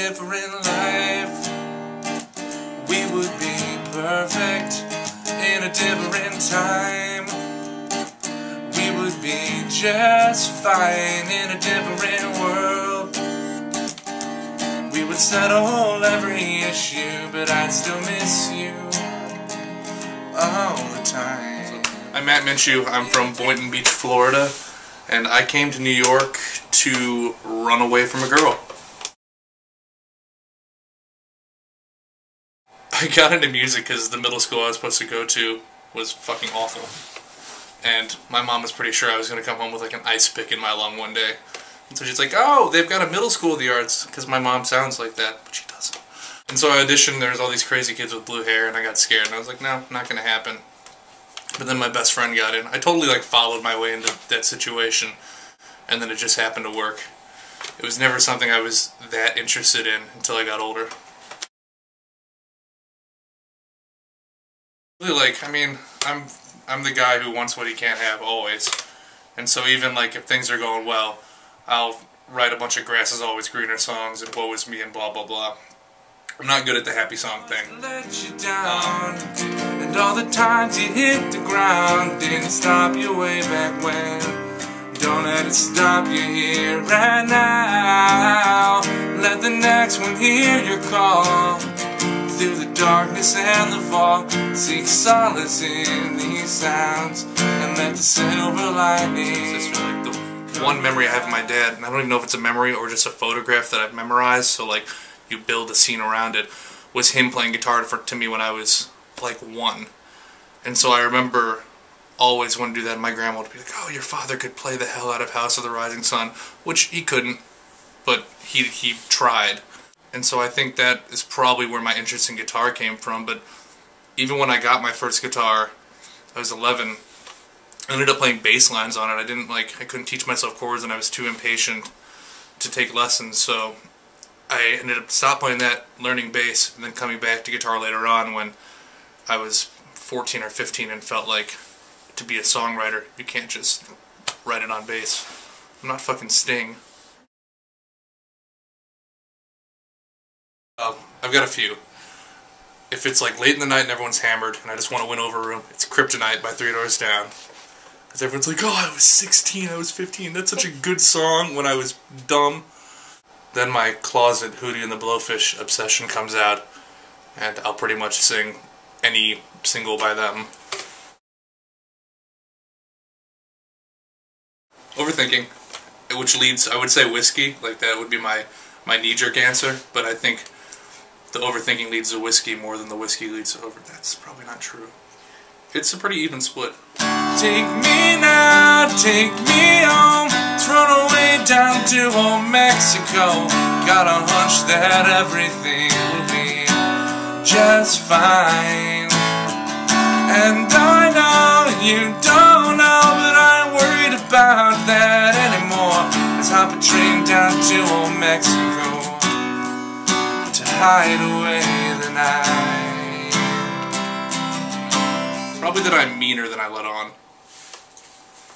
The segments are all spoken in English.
different life. We would be perfect in a different time. We would be just fine in a different world. We would settle every issue, but I'd still miss you all the time. I'm Matt Minchew. I'm from Boynton Beach, Florida, and I came to New York to run away from a girl. I got into music because the middle school I was supposed to go to was fucking awful. And my mom was pretty sure I was going to come home with like an ice pick in my lung one day. And so she's like, oh, they've got a middle school of the arts, because my mom sounds like that, but she doesn't. And so I auditioned, there was all these crazy kids with blue hair, and I got scared, and I was like, no, not going to happen. But then my best friend got in. I totally like followed my way into that situation, and then it just happened to work. It was never something I was that interested in until I got older. Really, like, I mean, I'm the guy who wants what he can't have always. And so even like if things are going well, I'll write a bunch of grass is always greener songs and woe is me and blah blah blah. I'm not good at the happy song thing. Let you down, and all the times you hit the ground didn't stop you way back when. Don't let it stop you here right now. Let the next one hear your call. Through the darkness and the fog, seek solace in these sounds, and let the silver lining. This is like the one memory I have of my dad, and I don't even know if it's a memory or just a photograph that I've memorized, so like you build a scene around it, was him playing guitar to me when I was like 1. And so I remember always wanting to do that, and my grandma would be like, oh, your father could play the hell out of House of the Rising Sun, which he couldn't, but he tried. And so I think that is probably where my interest in guitar came from. But even when I got my first guitar, I was 11, I ended up playing bass lines on it. I couldn't teach myself chords, and I was too impatient to take lessons. So I ended up stopping playing that, learning bass, and then coming back to guitar later on when I was 14 or 15 and felt like to be a songwriter, you can't just write it on bass. I'm not fucking Sting. I've got a few. If it's like late in the night and everyone's hammered and I just want to win over a room, it's Kryptonite by 3 Doors Down. Because everyone's like, oh, I was 16, I was 15, that's such a good song when I was dumb. Then my closet Hootie and the Blowfish obsession comes out, and I'll pretty much sing any single by them. Overthinking, which leads, I would say whiskey, like that would be my knee-jerk answer, but I think the overthinking leads to whiskey more than the whiskey leads to over. That's probably not true. It's a pretty even split. Take me now, take me home, thrown away down to old Mexico. Got a hunch that everything will be just fine. And I know you don't know, but I ain't worried about that anymore. Let's hop a train down to old Mexico to hide away the night. Probably that I'm meaner than I let on.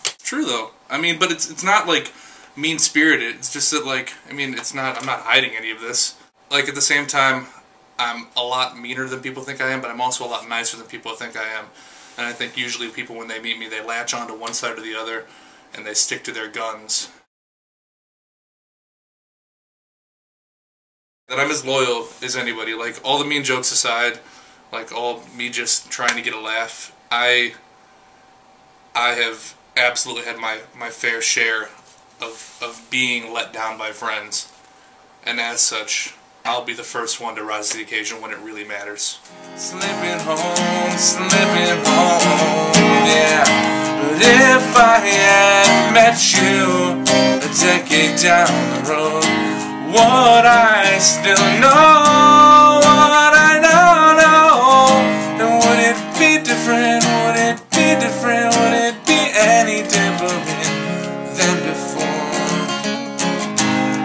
It's true though. I mean, but it's not like mean-spirited. It's just that like, I mean, it's not, I'm not hiding any of this. Like at the same time, I'm a lot meaner than people think I am, but I'm also a lot nicer than people think I am. And I think usually people, when they meet me, they latch on to one side or the other, and they stick to their guns. That I'm as loyal as anybody. Like, all the mean jokes aside, like all me just trying to get a laugh, I have absolutely had my fair share of being let down by friends. And as such, I'll be the first one to rise to the occasion when it really matters. Slipping home, yeah. But if I had met you a decade down the road, would I still know what I know? And would it be different? Would it be different? Would it be any different than before?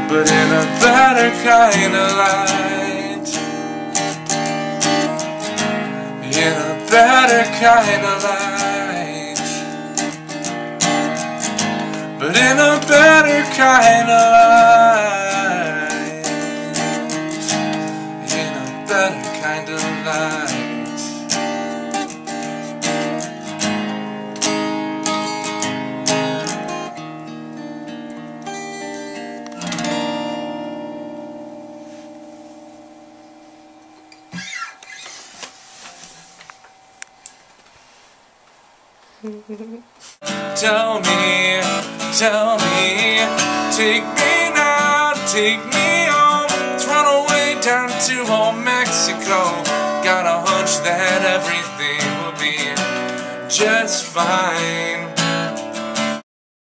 But in a better kind of light. In a better kind of light. But in a better kind of light. Tell me, take me now, take me home. Let's run away down to old Mexico. Got a hunch that everything will be just fine.